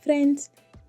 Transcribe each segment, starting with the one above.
Friends,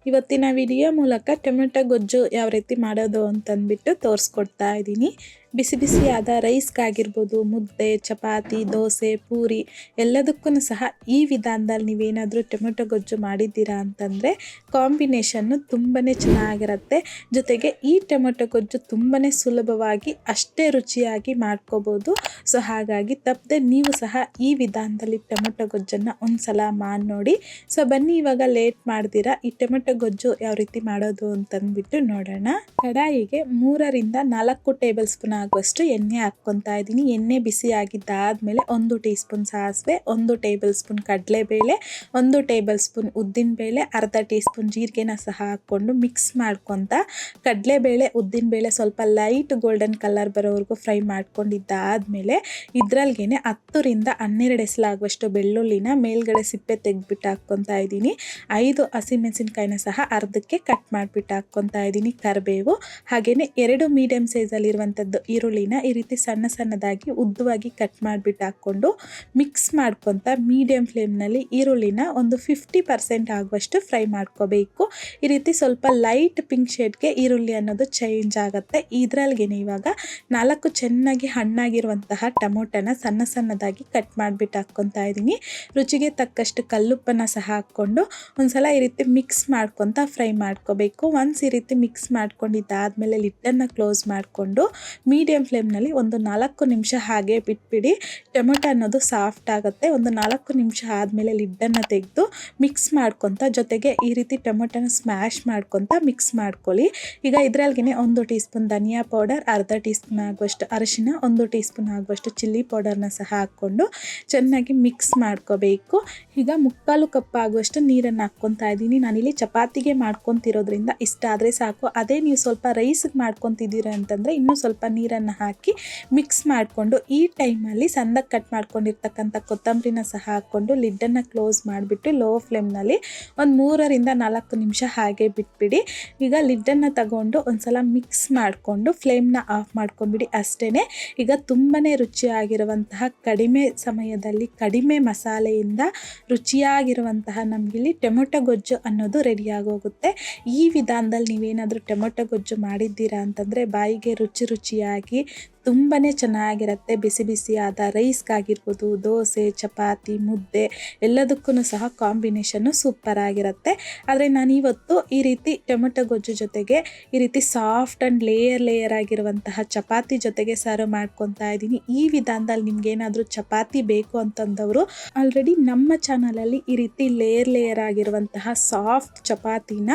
ಇವತ್ತಿನ video ಮೂಲಕ tomato ಗೊಜ್ಜು ಯಾವ ರೀತಿ ಮಾಡೋದು ಅಂತಂದ್ಬಿಟ್ಟು ತೋರಿಸ್ಕೊಡ್ತಾ ಇದ್ದೀನಿ. ಬಿಸಿ ಬಿಸಿಯಾದ ರೈಸ್ಗಾಗಿರ್ಬೋದು, ಮುದ್ದೆ, ಚಪಾತಿ, ದೋಸೆ, ಪೂರಿ ಎಲ್ಲದಕ್ಕೂ ಸಹ ಈ ವಿಧಾನದಲ್ಲಿ ನೀವೇನಾದರೂ ಟೊಮೆಟೊ ಗೊಜ್ಜು ಮಾಡಿದ್ದೀರಾ ಅಂತಂದರೆ ಕಾಂಬಿನೇಷನ್ನು ತುಂಬಾ ಚೆನ್ನಾಗಿರುತ್ತೆ. ಜೊತೆಗೆ ಈ ಟೊಮೆಟೊ ಗೊಜ್ಜು ತುಂಬಾ ಸುಲಭವಾಗಿ ಅಷ್ಟೇ ರುಚಿಯಾಗಿ ಮಾಡ್ಕೋಬೋದು. ಸೊ ಹಾಗಾಗಿ ತಪ್ಪದೆ ನೀವು ಸಹ ಈ ವಿಧಾನದಲ್ಲಿ ಟೊಮೆಟೊ ಗೊಜ್ಜನ್ನು ಒಂದ್ಸಲ ಮಾಡಿ ನೋಡಿ. ಸೊ ಬನ್ನಿ, ಇವಾಗ ಲೇಟ್ ಮಾಡ್ದಿರಾ ಈ ಟೊಮೆಟೊ ಗೊಜ್ಜು ಯಾವ ರೀತಿ ಮಾಡೋದು ಅಂತಂದ್ಬಿಟ್ಟು ನೋಡೋಣ. ಕಡಾಯಿಗೆ 3ರಿಂದ 4 ಟೇಬಲ್ ಸ್ಪೂನ್ ಆಗುವಷ್ಟು ಎಣ್ಣೆ ಹಾಕ್ಕೊತಾ ಇದ್ದೀನಿ. ಎಣ್ಣೆ ಬಿಸಿ ಆಗಿದ್ದಾದ್ಮೇಲೆ 1 ಟೀ ಸ್ಪೂನ್ ಸಾಸಿವೆ, 1 ಟೇಬಲ್ ಸ್ಪೂನ್ ಕಡಲೆಬೇಳೆ, 1 ಟೇಬಲ್ ಸ್ಪೂನ್ ಉದ್ದಿನಬೇಳೆ, ಅರ್ಧ ಟೀ ಸ್ಪೂನ್ ಜೀರಿಗೆನ ಸಹ ಹಾಕ್ಕೊಂಡು ಮಿಕ್ಸ್ ಮಾಡ್ಕೊತಾ ಕಡಲೆಬೇಳೆ ಉದ್ದಿನಬೇಳೆ ಸ್ವಲ್ಪ ಲೈಟ್ ಗೋಲ್ಡನ್ ಕಲರ್ ಬರೋವರೆಗೂ ಫ್ರೈ ಮಾಡ್ಕೊಂಡಿದ್ದಾದ್ಮೇಲೆ ಇದ್ರಲ್ಗೇನೆ 10ರಿಂದ 12 ಎಸಲಾಗುವಷ್ಟು ಬೆಳ್ಳುಳ್ಳಿನ ಮೇಲ್ಗಡೆ ಸಿಪ್ಪೆ ತೆಗೆದ್ಬಿಟ್ಟು ಹಾಕ್ಕೊತಾ ಇದ್ದೀನಿ. 5 ಹಸಿಮೆಣಸಿನಕಾಯಿನ ಸಹ ಅರ್ಧಕ್ಕೆ ಕಟ್ ಮಾಡಿಬಿಟ್ಟು ಹಾಕ್ಕೊತಾ ಇದ್ದೀನಿ. ಕರಿಬೇವು, ಹಾಗೆಯೇ 2 ಮೀಡಿಯಮ್ ಸೈಜಲ್ಲಿರುವಂಥದ್ದು ಈರುಳ್ಳಿನ ಈ ರೀತಿ ಸಣ್ಣ ಸಣ್ಣದಾಗಿ ಉದ್ದವಾಗಿ ಕಟ್ ಮಾಡಿಬಿಟ್ಟು ಹಾಕ್ಕೊಂಡು ಮಿಕ್ಸ್ ಮಾಡ್ಕೊತಾ ಮೀಡಿಯಮ್ ಫ್ಲೇಮ್ನಲ್ಲಿ ಈರುಳ್ಳಿನ ಒಂದು 50% ಆಗುವಷ್ಟು ಫ್ರೈ ಮಾಡ್ಕೋಬೇಕು. ಈ ರೀತಿ ಸ್ವಲ್ಪ ಲೈಟ್ ಪಿಂಕ್ ಶೇಡ್ಗೆ ಈರುಳ್ಳಿ ಅನ್ನೋದು ಚೇಂಜ್ ಆಗುತ್ತೆ. ಇದ್ರಲ್ಗೇನೆ ಇವಾಗ 4 ಚೆನ್ನಾಗಿ ಹಣ್ಣಾಗಿರುವಂತಹ ಟೊಮೊಟೊನ ಸಣ್ಣ ಸಣ್ಣದಾಗಿ ಕಟ್ ಮಾಡಿಬಿಟ್ಟು ಹಾಕ್ಕೊತಾ ಇದ್ದೀನಿ. ರುಚಿಗೆ ತಕ್ಕಷ್ಟು ಕಲ್ಲುಪ್ಪನ್ನ ಸಹ ಹಾಕ್ಕೊಂಡು ಒಂದ್ಸಲ ಈ ರೀತಿ ಮಿಕ್ಸ್ ಮಾಡ್ಕೊತಾ ಫ್ರೈ ಮಾಡ್ಕೋಬೇಕು. ಒನ್ಸ್ ಈ ರೀತಿ ಮಿಕ್ಸ್ ಮಾಡ್ಕೊಂಡಿದ್ದಾದ್ಮೇಲೆ ಲಿಡ್ಡನ್ನು ಕ್ಲೋಸ್ ಮಾಡಿಕೊಂಡು ಮೀಡಿಯಮ್ ಫ್ಲೇಮ್ನಲ್ಲಿ ಒಂದು 4 ನಿಮಿಷ ಹಾಗೆ ಬಿಟ್ಬಿಡಿ. ಟೊಮೆಟೊ ಅನ್ನೋದು ಸಾಫ್ಟ್ ಆಗುತ್ತೆ. ಒಂದು 4 ನಿಮಿಷ ಆದಮೇಲೆ ಲಿಡ್ಡನ್ನು ತೆಗೆದು ಮಿಕ್ಸ್ ಮಾಡ್ಕೊತಾ ಜೊತೆಗೆ ಈ ರೀತಿ ಟೊಮೆಟೊನ ಸ್ಮ್ಯಾಶ್ ಮಾಡ್ಕೊತಾ ಮಿಕ್ಸ್ ಮಾಡ್ಕೊಳ್ಳಿ. ಈಗ ಇದ್ರಲ್ಗೆ 1 ಟೀ ಸ್ಪೂನ್ ಧನಿಯಾ ಪೌಡರ್, ಅರ್ಧ ಟೀ ಸ್ಪೂನ್ ಆಗುವಷ್ಟು ಅರಿಶಿನ, 1 ಟೀ ಸ್ಪೂನ್ ಆಗುವಷ್ಟು ಚಿಲ್ಲಿ ಪೌಡರ್ನ ಸಹ ಹಾಕ್ಕೊಂಡು ಚೆನ್ನಾಗಿ ಮಿಕ್ಸ್ ಮಾಡ್ಕೋಬೇಕು. ಈಗ 3/4 ಕಪ್ ಆಗುವಷ್ಟು ನೀರನ್ನು ಹಾಕ್ಕೊತಾ ಇದ್ದೀನಿ. ನಾನಿಲ್ಲಿ ಚಪಾತಿಗೆ ಮಾಡ್ಕೊತಿರೋದ್ರಿಂದ ಇಷ್ಟ ಆದರೆ ಸಾಕು. ಅದೇ ನೀವು ಸ್ವಲ್ಪ ರೈಸ್ಗೆ ಮಾಡ್ಕೊತಿದ್ದೀರ ಅಂತಂದರೆ ಇನ್ನೂ ಸ್ವಲ್ಪ ನೀರನ್ನು ಹಾಕಿ ಮಿಕ್ಸ್ ಮಾಡಿಕೊಂಡು ಈ ಟೈಮಲ್ಲಿ ಸಣ್ಣದಾಗಿ ಕಟ್ ಮಾಡ್ಕೊಂಡಿರ್ತಕ್ಕಂಥ ಕೊತ್ತಂಬರಿನ ಸಹ ಹಾಕ್ಕೊಂಡು ಲಿಡ್ಡನ್ನು ಕ್ಲೋಸ್ ಮಾಡಿಬಿಟ್ಟು ಲೋ ಫ್ಲೇಮ್ನಲ್ಲಿ ಒಂದು 3ರಿಂದ 4 ನಿಮಿಷ ಹಾಗೆ ಬಿಟ್ಬಿಡಿ. ಈಗ ಲಿಡ್ಡನ್ನು ತಗೊಂಡು ಒಂದ್ಸಲ ಮಿಕ್ಸ್ ಮಾಡಿಕೊಂಡು ಫ್ಲೇಮ್ನ ಆಫ್ ಮಾಡ್ಕೊಂಬಿಡಿ. ಅಷ್ಟೇ. ಈಗ ತುಂಬಾ ರುಚಿಯಾಗಿರುವಂತಹ ಕಡಿಮೆ ಸಮಯದಲ್ಲಿ ಕಡಿಮೆ ಮಸಾಲೆಯಿಂದ ರುಚಿಯಾಗಿರುವಂತಹ ನಮಗಿಲ್ಲಿ ಟೊಮೆಟೊ ಗೊಜ್ಜು ಅನ್ನೋದು ರೆಡಿಯಾಗೋಗುತ್ತೆ. ಈ ವಿಧಾನದಲ್ಲಿ ನೀವೇನಾದರೂ ಟೊಮೆಟೊ ಗೊಜ್ಜು ಮಾಡಿದ್ದೀರಾ ಅಂತಂದರೆ ಬಾಯಿಗೆ ರುಚಿಯಾಗಿ ತುಂಬಾ ಚೆನ್ನಾಗಿರುತ್ತೆ. ಬಿಸಿ ಬಿಸಿಯಾದ ರೈಸ್ಗಾಗಿರ್ಬೋದು, ದೋಸೆ, ಚಪಾತಿ, ಮುದ್ದೆ ಎಲ್ಲದಕ್ಕೂ ಸಹ ಕಾಂಬಿನೇಷನ್ನು ಸೂಪರ್ ಆಗಿರುತ್ತೆ. ಆದರೆ ನಾನಿವತ್ತು ಈ ರೀತಿ ಟೊಮೆಟೊ ಗೊಜ್ಜು ಜೊತೆಗೆ ಈ ರೀತಿ ಸಾಫ್ಟ್ ಆ್ಯಂಡ್ ಲೇಯರ್ ಆಗಿರುವಂತಹ ಚಪಾತಿ ಜೊತೆಗೆ ಸರ್ವ್ ಮಾಡ್ಕೊತಾ ಇದ್ದೀನಿ. ಈ ವಿಧಾನದಲ್ಲಿ ನಿಮ್ಗೇನಾದರೂ ಚಪಾತಿ ಬೇಕು ಅಂತಂದವರು ಆಲ್ರೆಡಿ ನಮ್ಮ ಚಾನಲಲ್ಲಿ ಈ ರೀತಿ ಲೇಯರ್ ಆಗಿರುವಂತಹ ಸಾಫ್ಟ್ ಚಪಾತಿನ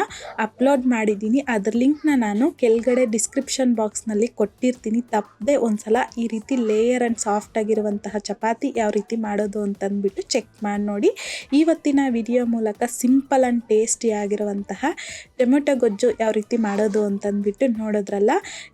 ಅಪ್ಲೋಡ್ ಮಾಡಿದ್ದೀನಿ. ಅದ್ರ ಲಿಂಕ್ನ ನಾನು ಕೆಳಗಡೆ ಡಿಸ್ಕ್ರಿಪ್ಷನ್ ಬಾಕ್ಸ್ನಲ್ಲಿ ಕೊಟ್ಟಿರ್ತೀನಿ. ತಪ್ಪದೆ ಒಂದ್ಸಲ ಈ ರೀತಿ ಲೇಯರ್ ಆ್ಯಂಡ್ ಸಾಫ್ಟ್ ಆಗಿರುವಂತಹ ಚಪಾತಿ ಯಾವ ರೀತಿ ಮಾಡೋದು ಅಂತಂದ್ಬಿಟ್ಟು ಚೆಕ್ ಮಾಡಿ ನೋಡಿ. ಇವತ್ತಿನ ವಿಡಿಯೋ ಮೂಲಕ ಸಿಂಪಲ್ ಆ್ಯಂಡ್ ಟೇಸ್ಟಿ ಆಗಿರುವಂತಹ ಟೊಮೆಟೊ ಗೊಜ್ಜು ಯಾವ ರೀತಿ ಮಾಡೋದು ಅಂತಂದ್ಬಿಟ್ಟು ನೋಡೋದ್ರಲ್ಲ.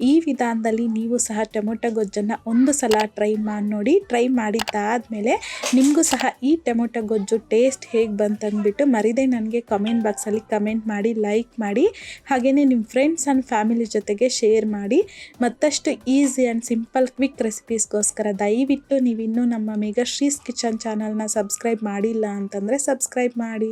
ಈ ವಿಧಾನದಲ್ಲಿ ನೀವು ಸಹ ಟೊಮೆಟೊ ಗೊಜ್ಜನ್ನು ಒಂದು ಸಲ ಟ್ರೈ ಮಾಡಿ ನೋಡಿ. ಟ್ರೈ ಮಾಡಿದ್ದಾದಮೇಲೆ ನಿಮಗೂ ಸಹ ಈ ಟೊಮೆಟೊ ಗೊಜ್ಜು ಟೇಸ್ಟ್ ಹೇಗೆ ಬಂತಂದ್ಬಿಟ್ಟು ಮರಿದೇ ನನಗೆ ಕಮೆಂಟ್ ಬಾಕ್ಸಲ್ಲಿ ಕಮೆಂಟ್ ಮಾಡಿ, ಲೈಕ್ ಮಾಡಿ, ಹಾಗೆಯೇ ನಿಮ್ಮ ಫ್ರೆಂಡ್ಸ್ ಆ್ಯಂಡ್ ಫ್ಯಾಮಿಲಿ ಜೊತೆಗೆ ಶೇರ್ ಮಾಡಿ. ಮತ್ತಷ್ಟು ಈಸಿ ಆ್ಯಂಡ್ ಸಿಂಪಲ್ ಕ್ವಿಕ್ ರೆಸಿಪೀಸ್ಗೋಸ್ಕರ ದಯವಿಟ್ಟು ನೀವಿನ್ನೂ ನಮ್ಮ ಮೇಘಶ್ರೀಸ್ ಕಿಚನ್ ಚಾನಲ್ನ ಸಬ್ಸ್ಕ್ರೈಬ್ ಮಾಡಿಲ್ಲ ಅಂತಂದರೆ ಸಬ್ಸ್ಕ್ರೈಬ್ ಮಾಡಿ.